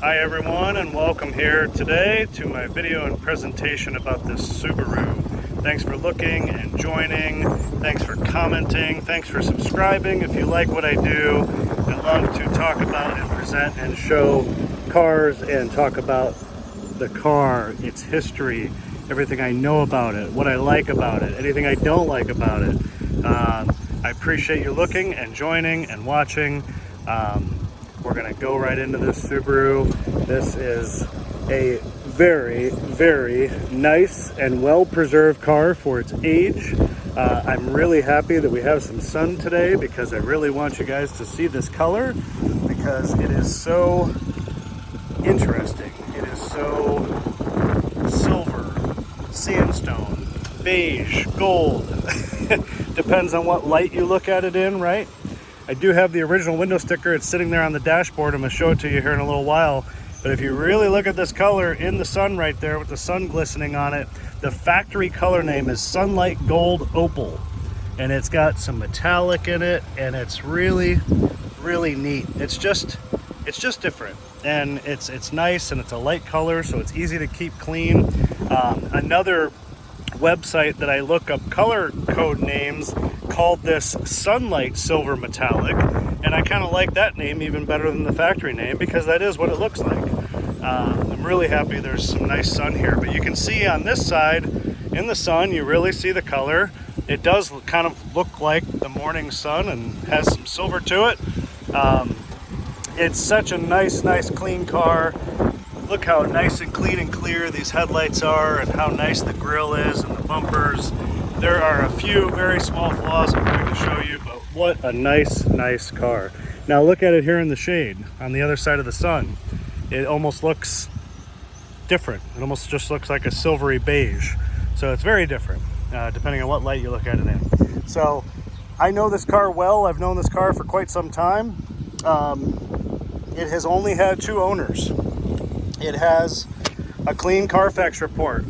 Hi everyone, and welcome here today to my video and presentation about this Subaru. Thanks for looking and joining, thanks for commenting, thanks for subscribing. If you like what I do, I love to talk about and present and show cars and talk about the car, its history, everything I know about it, what I like about it, anything I don't like about it. I appreciate you looking and joining and watching. We're gonna go right into this Subaru. This is a very, very nice and well-preserved car for its age. I'm really happy that we have some sun today because I really want you guys to see this color because it is so interesting. It is so silver, sandstone, beige, gold. Depends on what light you look at it in, right? I do have the original window sticker. It's sitting there on the dashboard. I'm going to show it to you here in a little while. But if you really look at this color in the sun right there with the sun glistening on it, the factory color name is Sunlight Gold Opal. And it's got some metallic in it, and it's really, really neat. It's just different. And it's nice, and it's a light color, so it's easy to keep clean. Another website that I look up color code names called this Sunlight Silver Metallic, and I kind of like that name even better than the factory name because that is what it looks like. I'm really happy there's some nice sun here, but you can see on this side in the sun you really see the color. It does kind of look like the morning sun and has some silver to it. It's such a nice clean car. Look how nice and clean and clear these headlights are and how nice the grille is and the bumpers. There are a few very small flaws I'm going to show you, but what a nice car. Now look at it here in the shade on the other side of the sun. It almost looks different. It almost just looks like a silvery beige. So it's very different depending on what light you look at it in. So I know this car well. I've known this car for quite some time. It has only had 2 owners. It has a clean Carfax report.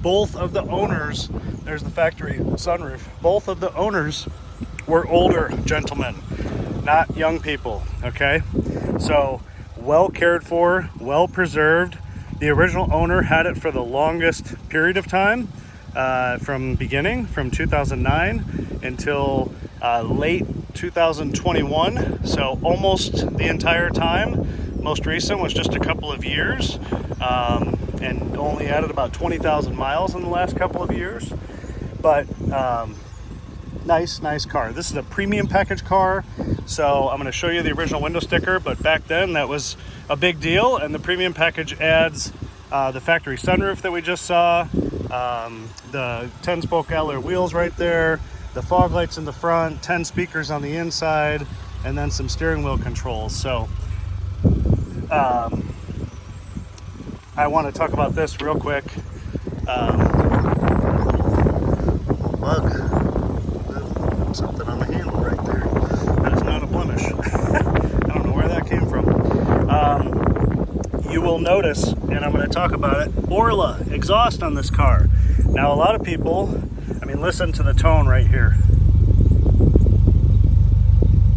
Both of the owners, there's the factory sunroof, both of the owners were older gentlemen, not young people, okay? So well cared for, well preserved. The original owner had it for the longest period of time, from 2009 until late 2021, so almost the entire time. Most recent was just a couple of years, and only added about 20,000 miles in the last couple of years. But nice car. This is a premium package car, so I'm going to show you the original window sticker, but back then that was a big deal, and the premium package adds the factory sunroof that we just saw, the 10-spoke alloy wheels right there, the fog lights in the front, 10 speakers on the inside, and then some steering wheel controls. So I want to talk about this real quick. Bug. Something on the handle right there. That is not a blemish. I don't know where that came from. You will notice, and I'm going to talk about it, Orla exhaust on this car. Now a lot of people, listen to the tone right here.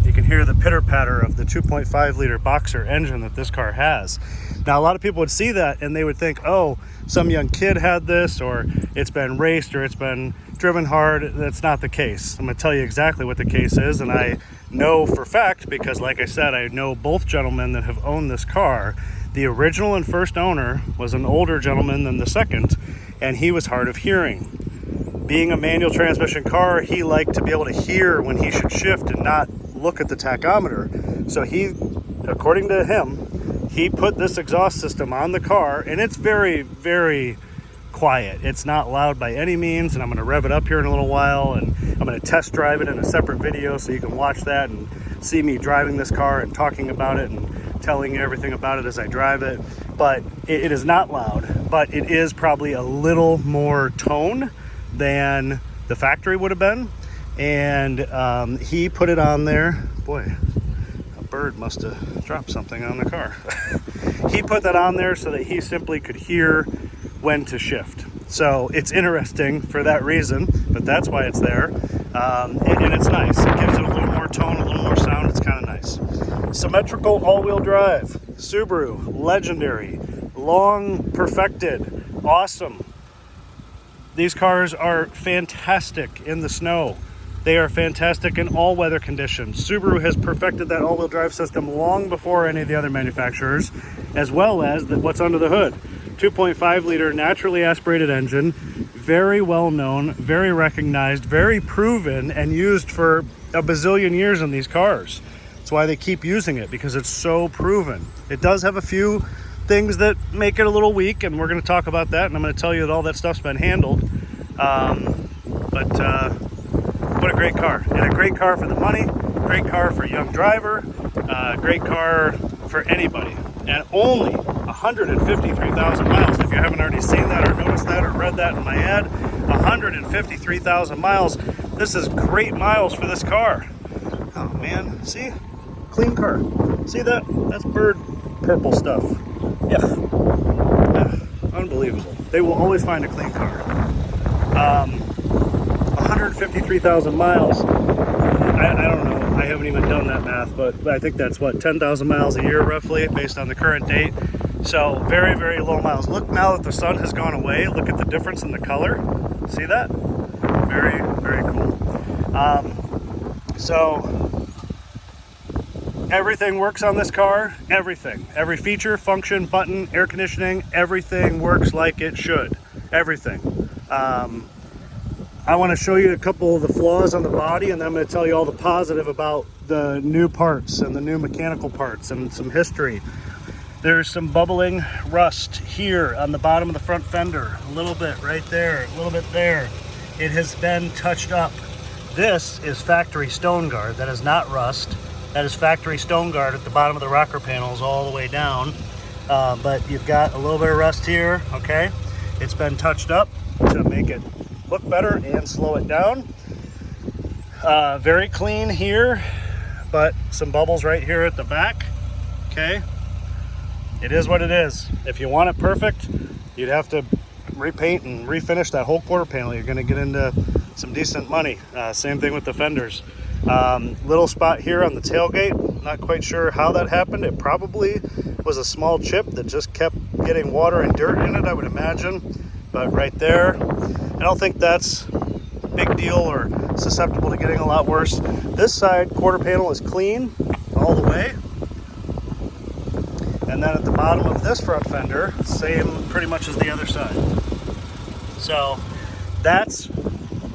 You can hear the pitter-patter of the 2.5 liter boxer engine that this car has. Now a lot of people would see that and they would think, oh, some young kid had this, or it's been raced, or it's been driven hard. That's not the case. I'm going to tell you exactly what the case is, and I know for fact because, like I said, I know both gentlemen that have owned this car. The original and first owner was an older gentleman than the second, and he was hard of hearing. Being a manual transmission car, he liked to be able to hear when he should shift and not look at the tachometer. So he, according to him, he put this exhaust system on the car, and it's very, very quiet. It's not loud by any means, and I'm going to rev it up here in a little while, and I'm going to test drive it in a separate video so you can watch that and see me driving this car and talking about it and telling you everything about it as I drive it. But it is not loud, but it is probably a little more tone than the factory would have been. And he put it on there. Boy, a bird must have dropped something on the car. He put that on there so that he simply could hear when to shift. So it's interesting for that reason, but that's why it's there. And it's nice. It gives it a little more tone, a little more sound. It's kind of nice. Symmetrical all-wheel drive, Subaru, legendary, long perfected, awesome. These cars are fantastic in the snow. They are fantastic in all weather conditions. Subaru has perfected that all-wheel drive system long before any of the other manufacturers, as well as what's under the hood. 2.5 liter naturally aspirated engine, very well known, very recognized, very proven, and used for a bazillion years in these cars. That's why they keep using it, because it's so proven. It does have a few things that make it a little weak, and we're going to talk about that, and I'm going to tell you that all that stuff's been handled. What a great car, and a great car for the money, great car for a young driver, great car for anybody, and only 153,000 miles. If you haven't already seen that or noticed that or read that in my ad, 153,000 miles. This is great miles for this car. Oh man, see? Clean car. See that? That's bird purple stuff. Yeah. Unbelievable. They will always find a clean car. 153,000 miles. I don't know. I haven't even done that math, but I think that's what, 10,000 miles a year roughly, based on the current date. So very, very low miles. Look, now that the sun has gone away, look at the difference in the color. See that? Very, very cool. So everything works on this car. Everything. Every feature, function, button, air conditioning, everything works like it should. Everything. I want to show you a couple of the flaws on the body, and then I'm going to tell you all the positive about the new parts and the new mechanical parts and some history. There's some bubbling rust here on the bottom of the front fender. A little bit right there, a little bit there. It has been touched up. This is factory stone guard. That is not rust. That is factory stone guard at the bottom of the rocker panels all the way down. But you've got a little bit of rust here, okay? It's been touched up to make it look better and slow it down. Very clean here, but some bubbles right here at the back, okay? It is what it is. If you want it perfect, you'd have to repaint and refinish that whole quarter panel. You're gonna get into some decent money. Same thing with the fenders. Little spot here on the tailgate. Not quite sure how that happened. It probably was a small chip that just kept getting water and dirt in it, I would imagine. But right there, I don't think that's a big deal or susceptible to getting a lot worse. This side quarter panel is clean all the way. And then at the bottom of this front fender, same pretty much as the other side. So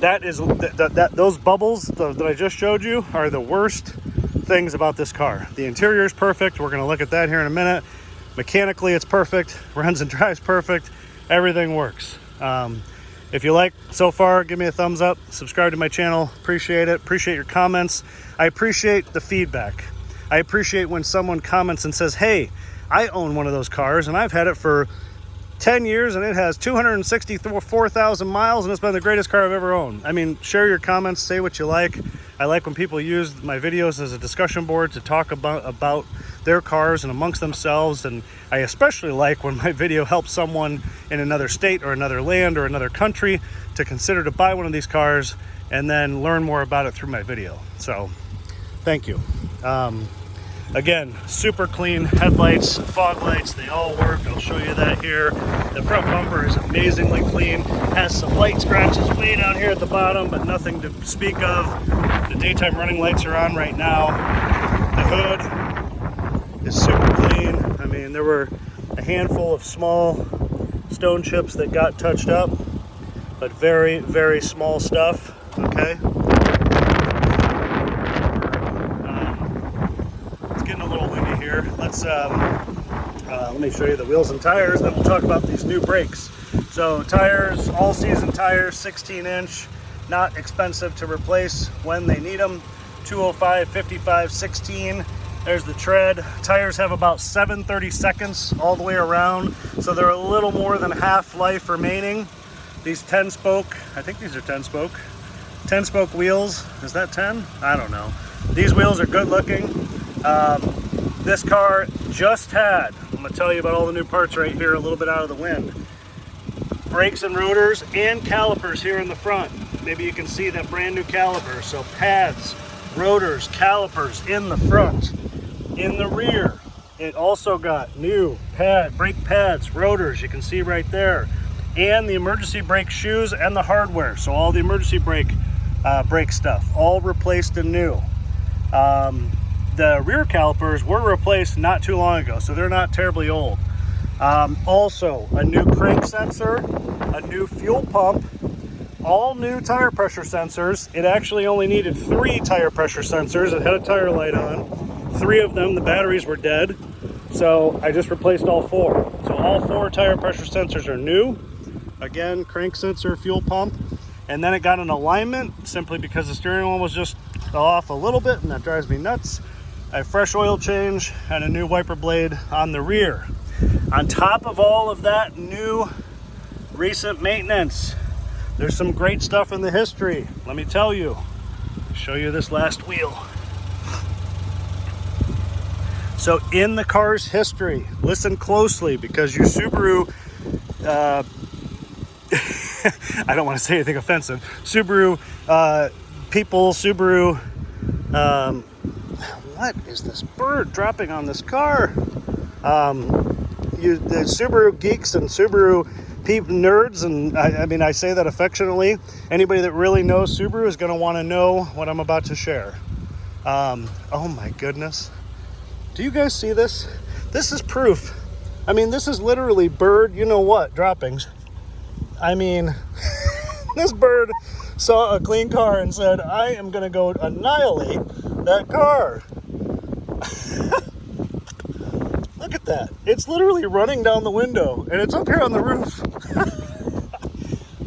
those bubbles that I just showed you are the worst things about this car. The interior is perfect. We're going to look at that here in a minute. Mechanically, it's perfect. Runs and drives perfect. Everything works. If you like so far, give me a thumbs up. Subscribe to my channel. Appreciate it. Appreciate your comments. I appreciate the feedback. I appreciate when someone comments and says, hey, I own one of those cars and I've had it for 10 years and it has 264,000 miles and it's been the greatest car I've ever owned. I mean, share your comments, say what you like. I like when people use my videos as a discussion board to talk about their cars and amongst themselves, and I especially like when my video helps someone in another state or another land or another country to consider to buy one of these cars and then learn more about it through my video. So thank you. Again, super clean headlights, fog lights, they all work. I'll show you that here. The front bumper is amazingly clean. Has some light scratches way down here at the bottom, but nothing to speak of. The daytime running lights are on right now. The hood is super clean. I mean, there were a handful of small stone chips that got touched up, but very, very small stuff, okay? Let me show you the wheels and tires, then we'll talk about these new brakes. So tires, all-season tires, 16-inch, not expensive to replace when they need them. 205, 55, 16. There's the tread. Tires have about 730 seconds all the way around, so they're a little more than half life remaining. These 10-spoke, I think these are 10-spoke. 10-spoke wheels, is that 10? I don't know. These wheels are good looking. This car just had, I'm going to tell you about all the new parts right here, a little bit out of the wind. Brakes and rotors and calipers here in the front. Maybe you can see that brand new caliper. So pads, rotors, calipers in the front. In the rear, it also got new brake pads, rotors, you can see right there, and the emergency brake shoes and the hardware. So all the emergency brake stuff, all replaced and new. The rear calipers were replaced not too long ago, so they're not terribly old. Also, a new crank sensor, a new fuel pump, all new tire pressure sensors. It actually only needed 3 tire pressure sensors. It had a tire light on. 3 of them, the batteries were dead, so I just replaced all 4. So all 4 tire pressure sensors are new. Again, crank sensor, fuel pump, and then it got an alignment simply because the steering wheel was just off a little bit, and that drives me nuts. A fresh oil change and a new wiper blade on the rear. On top of all of that new recent maintenance, there's some great stuff in the history. Let me tell you. Show you this last wheel. So in the car's history, listen closely, because your Subaru, I don't want to say anything offensive, Subaru people, what is this bird dropping on this car? The Subaru geeks and Subaru nerds, and I mean, I say that affectionately. Anybody that really knows Subaru is going to want to know what I'm about to share. Oh my goodness. Do you guys see this? This is proof. I mean, this is literally bird, you know what, droppings. I mean, this bird saw a clean car and said, I am going to go annihilate that car. Look at that. It's literally running down the window, and it's up here on the roof.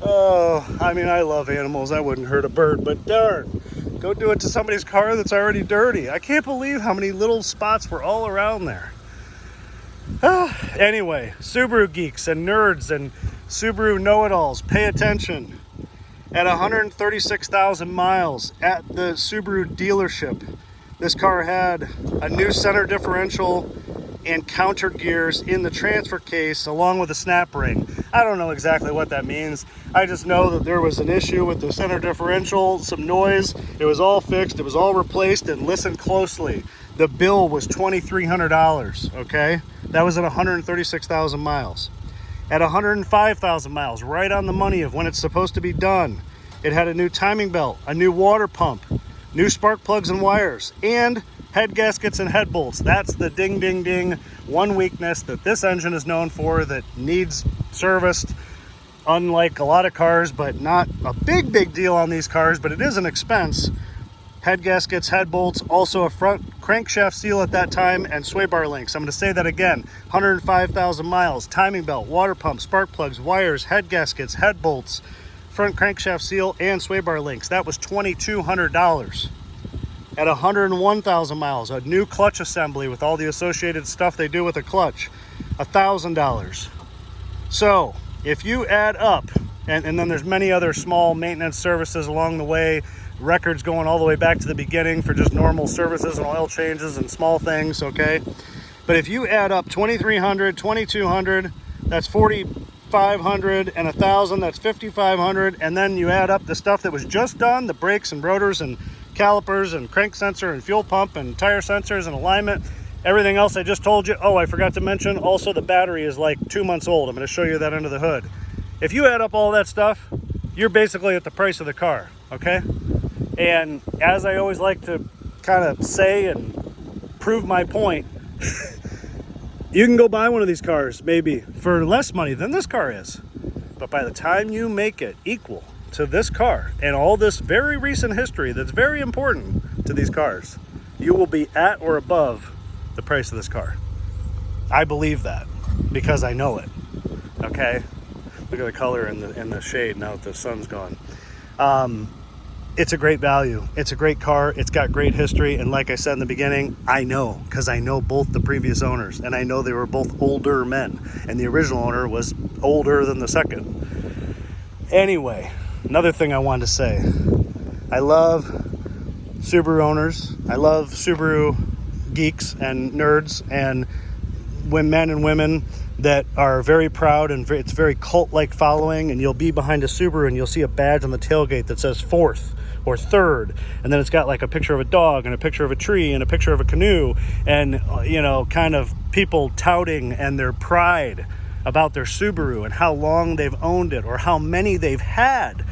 Oh, I mean, I love animals. I wouldn't hurt a bird, but darn. Go do it to somebody's car that's already dirty. I can't believe how many little spots were all around there. Anyway, Subaru geeks and nerds and Subaru know-it-alls, pay attention. At 136,000 miles at the Subaru dealership, this car had a new center differential and counter gears in the transfer case, along with a snap ring. I don't know exactly what that means. I just know that there was an issue with the center differential, some noise. It was all fixed, it was all replaced, and listen closely. The bill was $2,300, okay? That was at 136,000 miles. At 105,000 miles, right on the money of when it's supposed to be done, it had a new timing belt, a new water pump, new spark plugs and wires, and head gaskets and head bolts. That's the ding, ding, ding, one weakness that this engine is known for that needs serviced, unlike a lot of cars, but not a big deal on these cars, but it is an expense. Head gaskets, head bolts, also a front crankshaft seal at that time, and sway bar links. I'm going to say that again. 105,000 miles, timing belt, water pump, spark plugs, wires, head gaskets, head bolts, front crankshaft seal, and sway bar links. That was $2,200. At 101,000 miles, a new clutch assembly with all the associated stuff they do with a clutch, $1,000. So if you add up, and then there's many other small maintenance services along the way, records going all the way back to the beginning for just normal services and oil changes and small things, okay? But if you add up 2,300, 2,200, that's 4,500, and 1,000, that's 5,500, and then you add up the stuff that was just done, the brakes and rotors and calipers and crank sensor and fuel pump and tire sensors and alignment, everything else I just told you. Oh, I forgot to mention, also the battery is like 2 months old. I'm going to show you that under the hood. If you add up all that stuff, you're basically at the price of the car, okay? And as I always like to kind of say and prove my point, you can go buy one of these cars maybe for less money than this car is. But by the time you make it equal to this car and all this very recent history that's very important to these cars, you will be at or above the price of this car. I believe that because I know it, okay? Look at the color in the shade now that the sun's gone. It's a great value. It's a great car. It's got great history. And like I said in the beginning, I know, because I know both the previous owners, and I know they were both older men, and the original owner was older than the second. Anyway, another thing I wanted to say, I love Subaru owners. I love Subaru geeks and nerds and men and women that are very proud, and it's very cult-like following, and you'll be behind a Subaru and you'll see a badge on the tailgate that says fourth or third, and then it's got like a picture of a dog and a picture of a tree and a picture of a canoe, and you know, kind of people touting and their pride about their Subaru and how long they've owned it or how many they've had.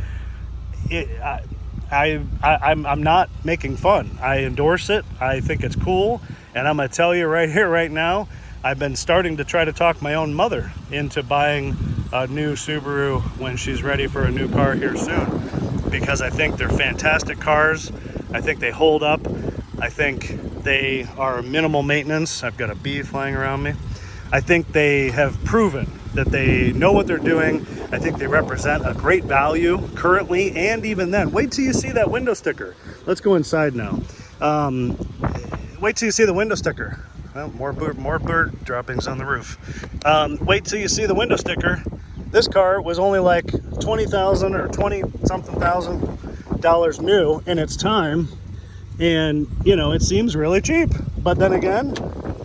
I'm not making fun. I endorse it. I think it's cool, and I'm gonna tell you right here, right now, I've been starting to try to talk my own mother into buying a new Subaru when she's ready for a new car here soon, because I think they're fantastic cars. I think they hold up. I think they are minimal maintenance. I've got a bee flying around me. I think they have proven that they know what they're doing. I think they represent a great value currently and even then. Wait till you see that window sticker. Let's go inside now. Wait till you see the window sticker. Well, more bird droppings on the roof. Wait till you see the window sticker. This car was only like $20,000 or 20-something thousand dollars new in its time. And, you know, it seems really cheap. But then again,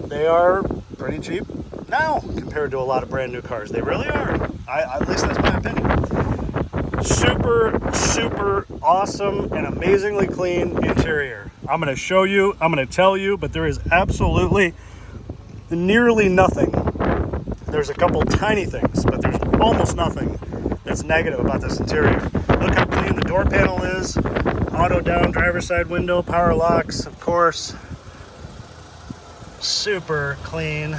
they are pretty cheap now compared to a lot of brand new cars. They really are. At least that's my opinion. Super awesome and amazingly clean interior. I'm going to show you, I'm going to tell you, but there is absolutely nearly nothing. There's a couple tiny things, but there's almost nothing that's negative about this interior. Look how clean the door panel is. Auto down driver's side window, power locks, of course. Super clean.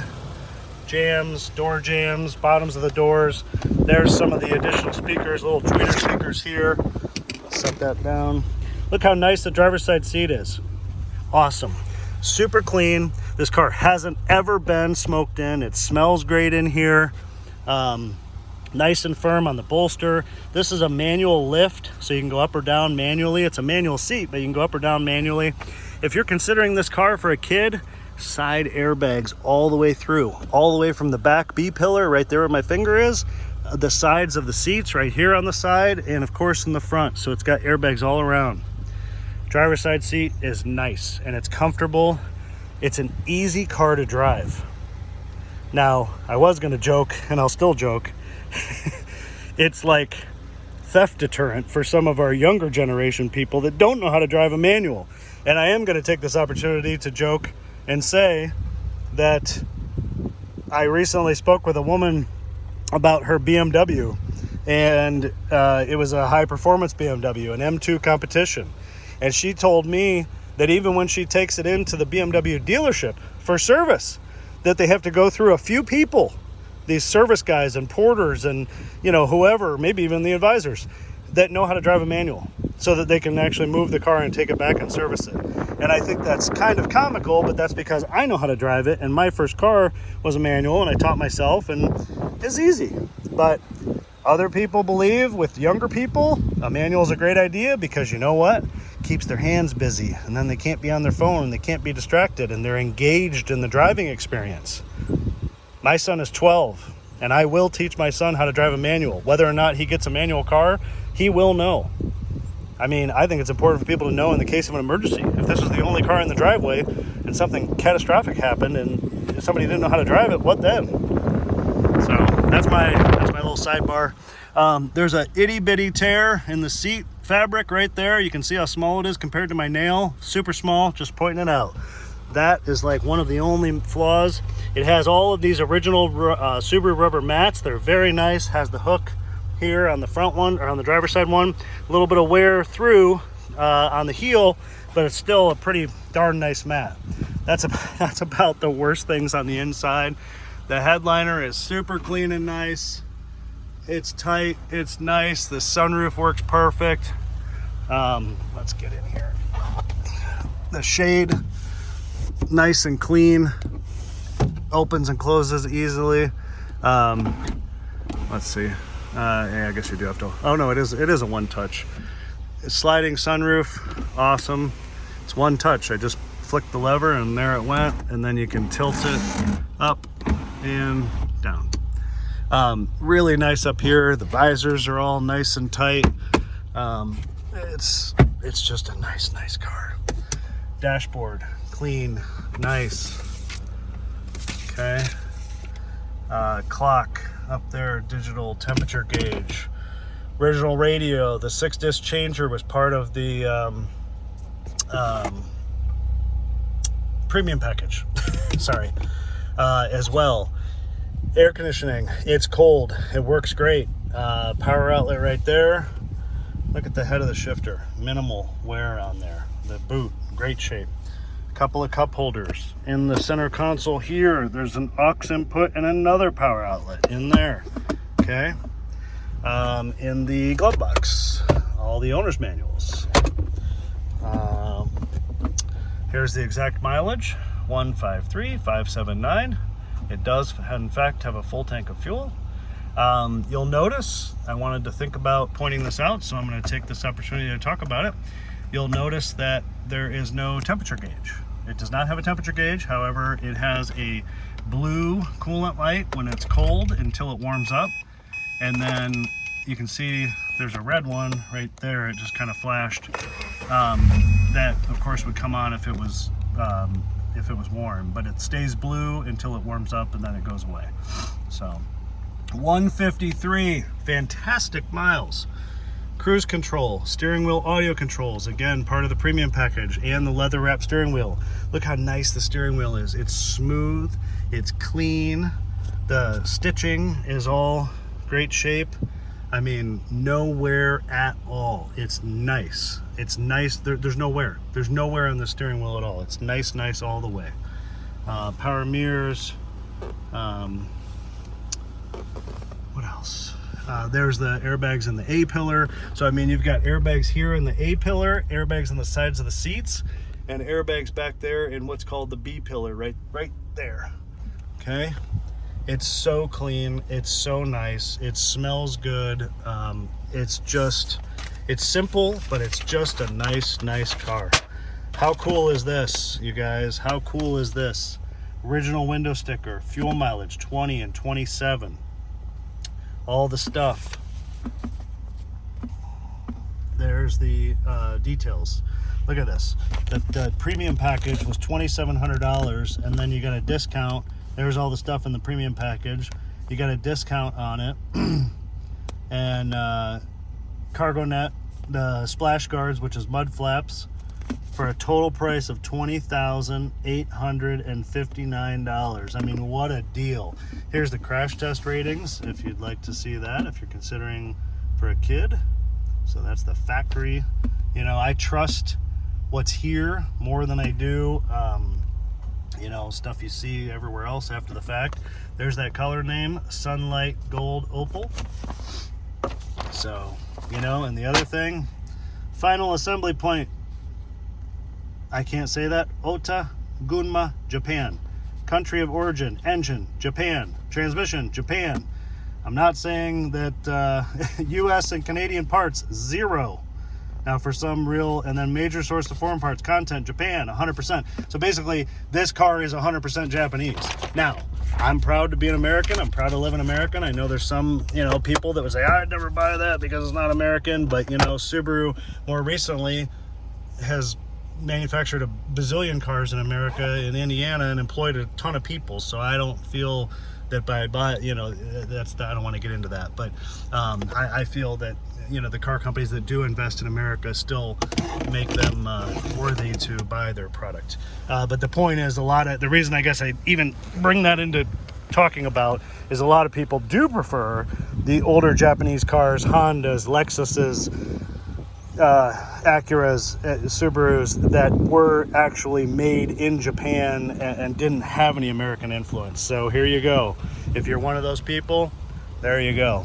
Jams, door jams, bottoms of the doors. There's some of the additional speakers, little tweeter speakers here. Set that down. Look how nice the driver's side seat is. Awesome. Super clean. This car hasn't ever been smoked in. It smells great in here. Nice and firm on the bolster. This is a manual lift, so you can go up or down manually. It's a manual seat, but you can go up or down manually. If you're considering this car for a kid, side airbags all the way through, all the way from the back B-pillar right there where my finger is, the sides of the seats right here on the side, and of course in the front. So it's got airbags all around. Driver's side seat is nice and it's comfortable. It's an easy car to drive. Now, I was gonna joke, and I'll still joke, it's like theft deterrent for some of our younger generation people that don't know how to drive a manual. And I am gonna take this opportunity to joke and say that I recently spoke with a woman about her BMW, and it was a high performance BMW, an M2 competition. And she told me that even when she takes it into the BMW dealership for service, that they have to go through a few people, these service guys and porters and, you know, whoever, maybe even the advisors, that know how to drive a manual so that they can actually move the car and take it back and service it. And I think that's kind of comical, but that's because I know how to drive it, and my first car was a manual, and I taught myself, and it's easy. But other people believe, with younger people, a manual is a great idea because, you know what? Keeps their hands busy, and then they can't be on their phone, and they can't be distracted, and they're engaged in the driving experience. My son is 12, and I will teach my son how to drive a manual. Whether or not he gets a manual car, he will know. I mean, I think it's important for people to know in the case of an emergency. If this was the only car in the driveway and something catastrophic happened and somebody didn't know how to drive it, what then? So that's my little sidebar. There's a itty bitty tear in the seat fabric right there. You can see how small it is compared to my nail. Super small, just pointing it out. That is like one of the only flaws. It has all of these original Subaru rubber mats. They're very nice. Has the hook here on the front one, or on the driver's side one. A little bit of wear through on the heel, but it's still a pretty darn nice mat. That's about the worst things on the inside. The headliner is super clean and nice. It's tight, it's nice. The sunroof works perfect. Let's get in here. The shade, nice and clean. Opens and closes easily. Let's see. Yeah, I guess you do have to. Oh no, it is a one touch. Sliding sunroof, awesome. It's one touch. I just flicked the lever and there it went, and then you can tilt it up and down. Really nice up here. The visors are all nice and tight. It's just a nice car. Dashboard, clean, nice. Okay. Clock up there, digital temperature gauge. Original radio. The 6-disc changer was part of the premium package. Sorry. As well. Air conditioning. It's cold. It works great. Power outlet right there. Look at the head of the shifter. Minimal wear on there. The boot, great shape. A couple of cup holders. In the center console here, there's an aux input and another power outlet in there. Okay. In the glove box, all the owner's manuals. Here's the exact mileage, 153,579. It does, in fact, have a full tank of fuel. You'll notice, I wanted to think about pointing this out, so I'm going to take this opportunity to talk about it. You'll notice that there is no temperature gauge. It does not have a temperature gauge. However, it has a blue coolant light when it's cold until it warms up. And then you can see there's a red one right there. It just kind of flashed. That, of course, would come on if it was warm. But it stays blue until it warms up, and then it goes away. So 153, fantastic miles. Cruise control, steering wheel audio controls, again, part of the premium package, and the leather wrap steering wheel. Look how nice the steering wheel is. It's smooth, it's clean, the stitching is all great shape. I mean, no wear at all. It's nice. It's nice. There's no wear. There's no wear on the steering wheel at all. It's nice, nice all the way. Power mirrors. What else? There's the airbags in the A-pillar. So, I mean, you've got airbags here in the A-pillar, airbags on the sides of the seats, and airbags back there in what's called the B-pillar, right there. Okay? It's so clean. It's so nice. It smells good. It's simple, but it's just a nice car. How cool is this, you guys? How cool is this? Original window sticker, fuel mileage 20 and 27. All the stuff. There's the details. Look at this. The premium package was $2,700, and then you got a discount. There's all the stuff in the premium package. You got a discount on it. And cargo net, the splash guards, which is mud flaps, for a total price of $20,859. I mean, what a deal. Here's the crash test ratings, if you'd like to see that, if you're considering for a kid. So that's the factory. You know, I trust what's here more than I do, you know, stuff you see everywhere else after the fact. There's that color name, Sunlight Gold Opal. So, you know, and the other thing, final assembly point. I can't say that. Ota, Gunma, Japan. Country of origin, engine, Japan. Transmission, Japan. I'm not saying that US and Canadian parts, 0. Now for some real, and then major source of foreign parts, content, Japan, 100%. So basically, this car is 100% Japanese. Now, I'm proud to be an American. I'm proud to live in America. I know there's some, you know, people that would say, I'd never buy that because it's not American. But, you know, Subaru more recently has manufactured a bazillion cars in America, in Indiana, and employed a ton of people. So I don't feel that by you know, I don't want to get into that. But I feel that, you know, the car companies that do invest in America still make them worthy to buy their product. But the point is, the reason I guess I even bring that into talking about is a lot of people do prefer the older Japanese cars, Hondas, Lexuses, Acuras, Subarus that were actually made in Japan and didn't have any American influence. So here you go. If you're one of those people, there you go.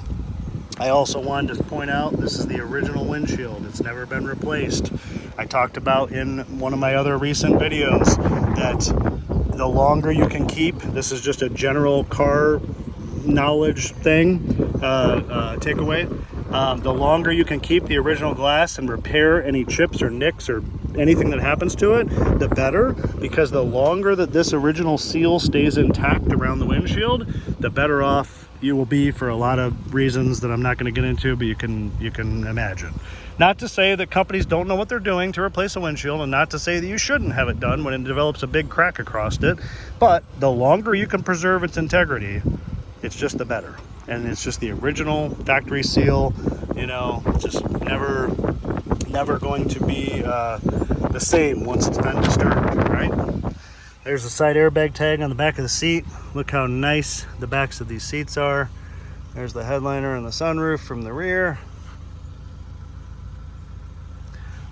I also wanted to point out, this is the original windshield. It's never been replaced. I talked about in one of my other recent videos that the longer you can keep, this is just a general car knowledge thing, takeaway. The longer you can keep the original glass and repair any chips or nicks or anything that happens to it, the better, because the longer that this original seal stays intact around the windshield, the better off you will be for a lot of reasons that I'm not going to get into, but you can imagine. Not to say that companies don't know what they're doing to replace a windshield, and not to say that you shouldn't have it done when it develops a big crack across it, but the longer you can preserve its integrity, it's just the better. and it's just the original factory seal, you know, just never going to be the same once it's been disturbed, right? There's the side airbag tag on the back of the seat. Look how nice the backs of these seats are. There's the headliner and the sunroof from the rear.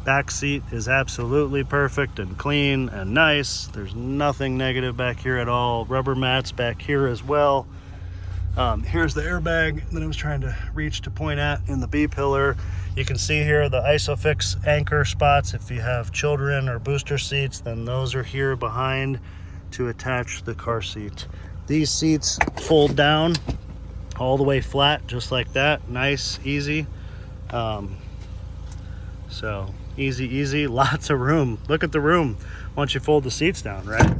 Back seat is absolutely perfect and clean and nice. There's nothing negative back here at all. Rubber mats back here as well. Here's the airbag that I was trying to reach to point at in the B pillar. You can see here the ISOFIX anchor spots. If you have children or booster seats, then those are here behind to attach the car seat. These seats fold down all the way flat, just like that. Nice, easy. So easy, lots of room. Look at the room once you fold the seats down, right?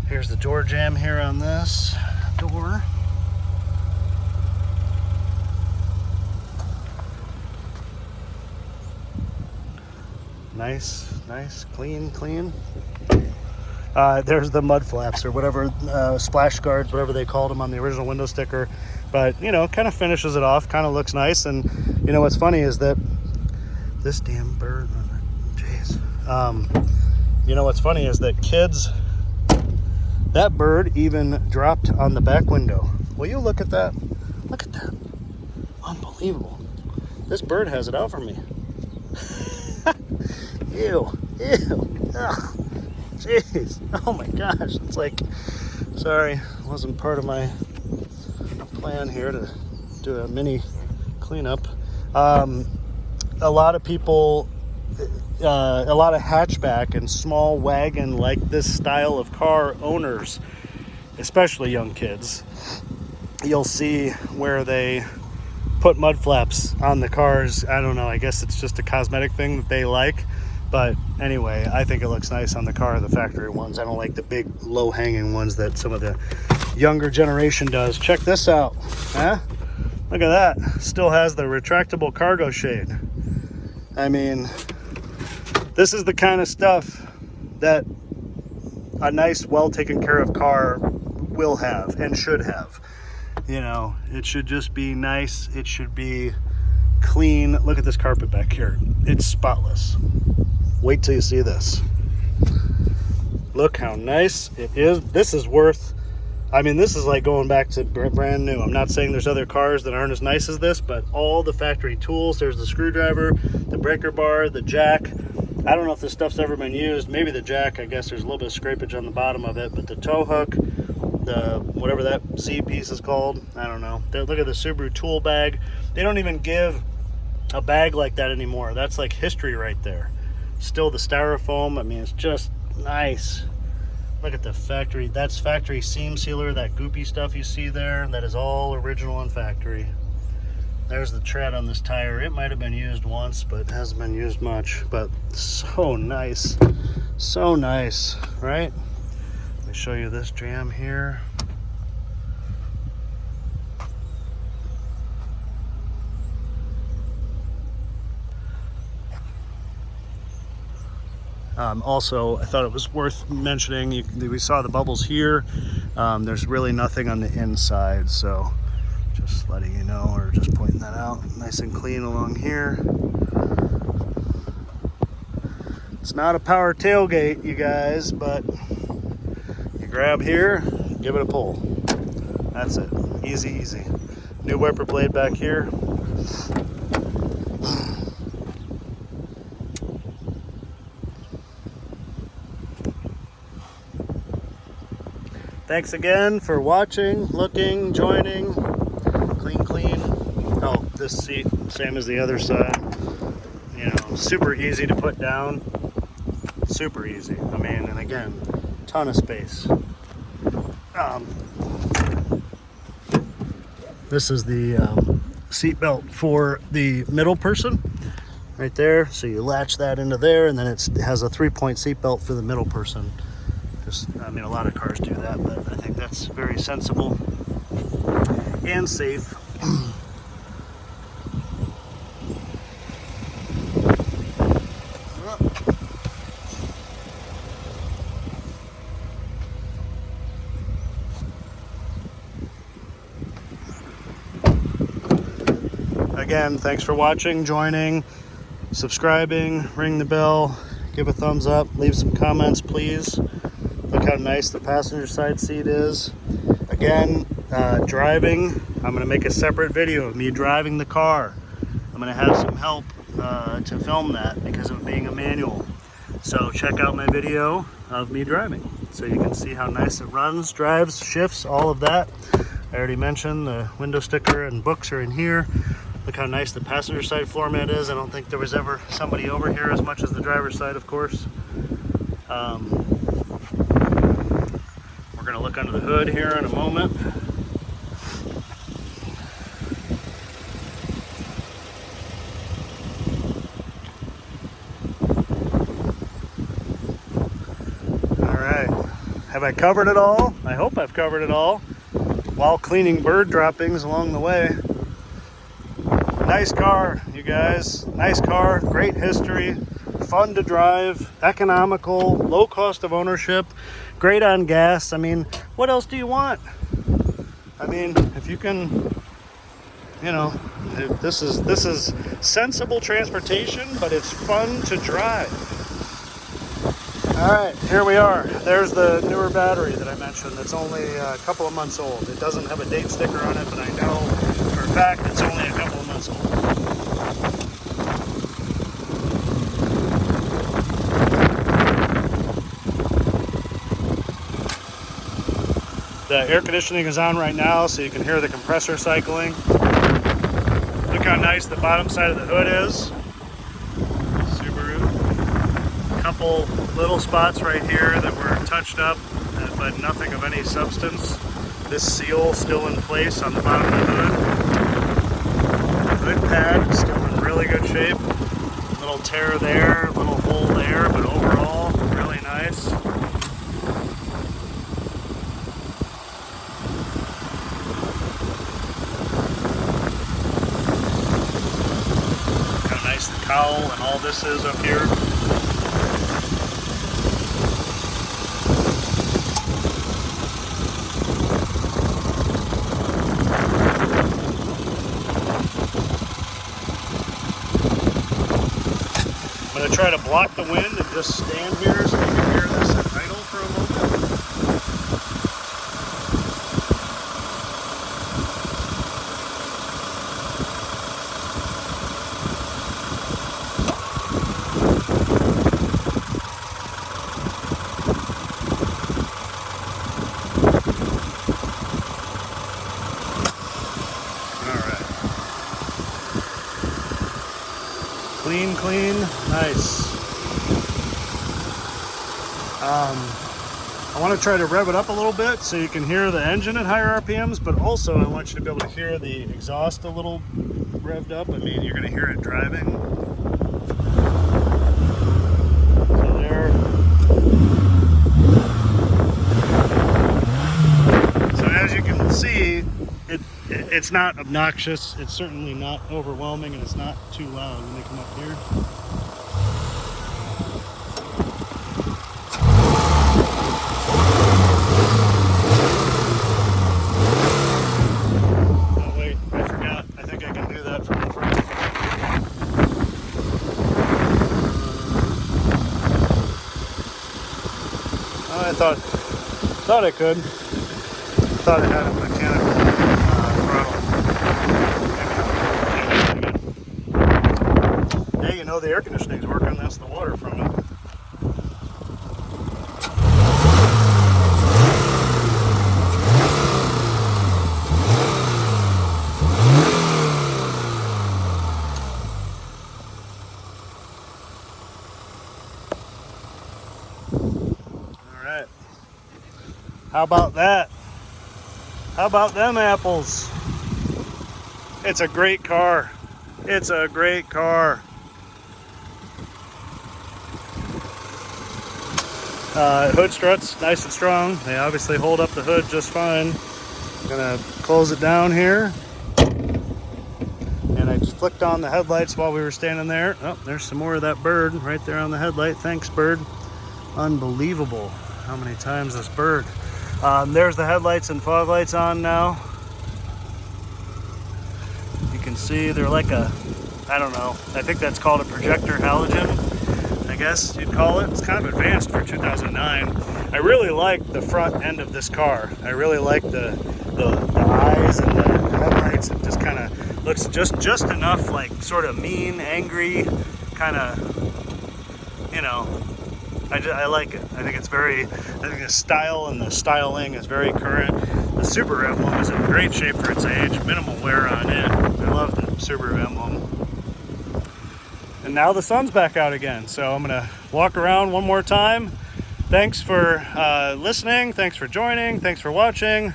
Here's the door jamb here on this door. Nice, clean. There's the mud flaps or whatever, splash guards, whatever they called them on the original window sticker. But, you know, kind of finishes it off, kind of looks nice. And, you know, what's funny is that this damn bird, jeez. You know, what's funny is that that bird even dropped on the back window. Will you look at that? Look at that. Unbelievable. This bird has it out for me. Ew. Ugh. Jeez. Oh my gosh. It's like, sorry, it wasn't part of my plan here to do a mini cleanup. A lot of people, a lot of hatchback and small wagon like this style of car owners, especially young kids, you'll see where they put mud flaps on the cars. I don't know, I guess it's just a cosmetic thing that they like. But anyway, I think it looks nice on the car, the factory ones. I don't like the big low-hanging ones that some of the younger generation does. Check this out, huh? Look at that. Still has the retractable cargo shade. I mean, this is the kind of stuff that a nice, well taken care of car will have and should have. You know, it should just be nice. It should be clean. Look at this carpet back here. It's spotless. Wait till you see this. Look how nice it is. This is worth, I mean, this is like going back to brand new. I'm not saying there's other cars that aren't as nice as this, but all the factory tools, there's the screwdriver, the breaker bar, the jack. I don't know if this stuff's ever been used. Maybe the jack, I guess there's a little bit of scrapage on the bottom of it, but the tow hook, the whatever that Z piece is called, I don't know. Look at the Subaru tool bag. They don't even give a bag like that anymore. That's like history right there. Still the styrofoam. I mean, it's just nice. Look at the factory. That's factory seam sealer, that goopy stuff you see there. That is all original and factory. There's the tread on this tire. It might have been used once, but it hasn't been used much. But so nice. So nice, right? Let me show you this jam here. Also, I thought it was worth mentioning, we saw the bubbles here. There's really nothing on the inside, so just letting you know, or just pointing that out. Nice and clean along here. It's not a power tailgate, you guys, but you grab here, give it a pull. That's it. Easy. New wiper blade back here. Thanks again for watching, looking, joining. Clean. Oh, this seat, same as the other side. You know, super easy to put down. Super easy. I mean, and again, ton of space. This is the seat belt for the middle person right there. So you latch that into there, and then it has a 3-point seat belt for the middle person. I mean, a lot of cars do that, but I think that's very sensible and safe. again, thanks for watching, joining, subscribing, ring the bell, give a thumbs up, leave some comments, please. Look how nice the passenger side seat is. Again, driving, I'm going to make a separate video of me driving the car. I'm going to have some help to film that because of it being a manual. So check out my video of me driving so you can see how nice it runs, drives, shifts, all of that. I already mentioned the window sticker and books are in here. Look how nice the passenger side floor mat is. I don't think there was ever somebody over here as much as the driver's side, of course. We're going to look under the hood here in a moment. Have I covered it all? I hope I've covered it all while cleaning bird droppings along the way. Nice car, you guys. Nice car, great history, fun to drive, economical, low cost of ownership, great on gas. I mean, what else do you want? I mean, if you can, you know, this is sensible transportation, but it's fun to drive. All right, here we are. There's the newer battery that I mentioned. It's only a couple of months old. It doesn't have a date sticker on it, but I know for a fact it's only a couple of months old. The air conditioning is on right now, so you can hear the compressor cycling. Look how nice the bottom side of the hood is. Subaru. Couple little spots right here that were touched up, but nothing of any substance. This seal still in place on the bottom of the hood. The hood pad is still in really good shape. Little tear there, little hole there, but overall really nice. Look how nice the cowl and all this is up here. I'm going to try to block the wind and just stand here so you can hear this at idle for a moment. Clean, clean, nice. I want to try to rev it up a little bit so you can hear the engine at higher RPMs, but also I want you to be able to hear the exhaust a little revved up. I mean, you're going to hear it driving. So there. So as you can see, it's not obnoxious, it's certainly not overwhelming, and it's not too loud. Let me come up here. Oh wait, I forgot. I think I can do that from the front. Oh, I thought I could. Thought it had a mechanical throttle. Hey, you know the air conditioning's working. That's the water from it. All right. How about that? How about them apples? It's a great car. It's a great car. Hood struts nice and strong. They obviously hold up the hood just fine. I'm gonna close it down here. And I just flicked on the headlights while we were standing there. Oh, there's some more of that bird right there on the headlight. Thanks, bird. Unbelievable how many times this bird. There's the headlights and fog lights on now. You can see. They're like a, I don't know, I think that's called a projector halogen, I guess you'd call it. It's kind of advanced for 2009. I really like the front end of this car. I really like the eyes and the headlights. It just kind of looks just enough like sort of mean, angry, kind of, you know, I like it. I think it's very, I think the style and the styling is very current. The Subaru emblem is in great shape for its age, minimal wear on it. I love the Subaru emblem. And now the sun's back out again, so I'm gonna walk around one more time. Thanks for listening, thanks for joining, thanks for watching.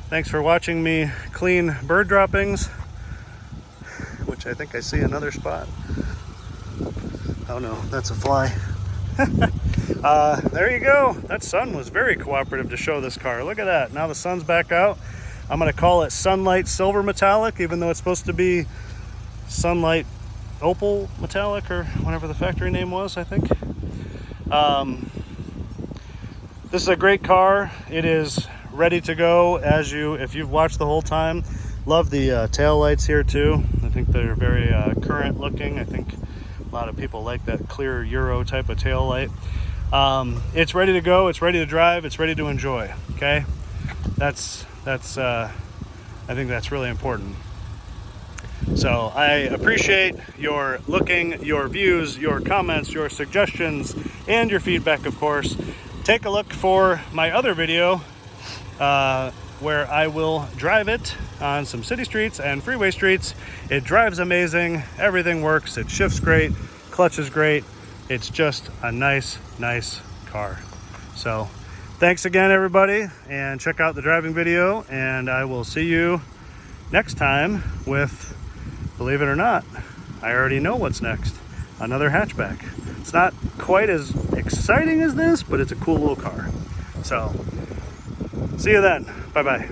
Thanks for watching me clean bird droppings, which I think I see another spot. Oh no, that's a fly. There you go. That sun was very cooperative to show this car. Look at that. Now the sun's back out. I'm going to call it Sunlight Silver Metallic, even though it's supposed to be Sunlight Opal Metallic, or whatever the factory name was, I think. This is a great car. It is ready to go, if you've watched the whole time. Love the tail lights here too. I think they're very current looking. I think a lot of people like that clear Euro type of tail light. It's ready to go, it's ready to drive, it's ready to enjoy. Okay, that's I think that's really important. So I appreciate your looking, your views, your comments, your suggestions, and your feedback, of course. Take a look for my other video where I will drive it on some city streets and freeway streets. It drives amazing, everything works, it shifts great, clutch is great. It's just a nice car. So thanks again, everybody, and check out the driving video, and I will see you next time with, believe it or not, I already know what's next. Another hatchback. It's not quite as exciting as this, but it's a cool little car. So see you then. Bye-bye.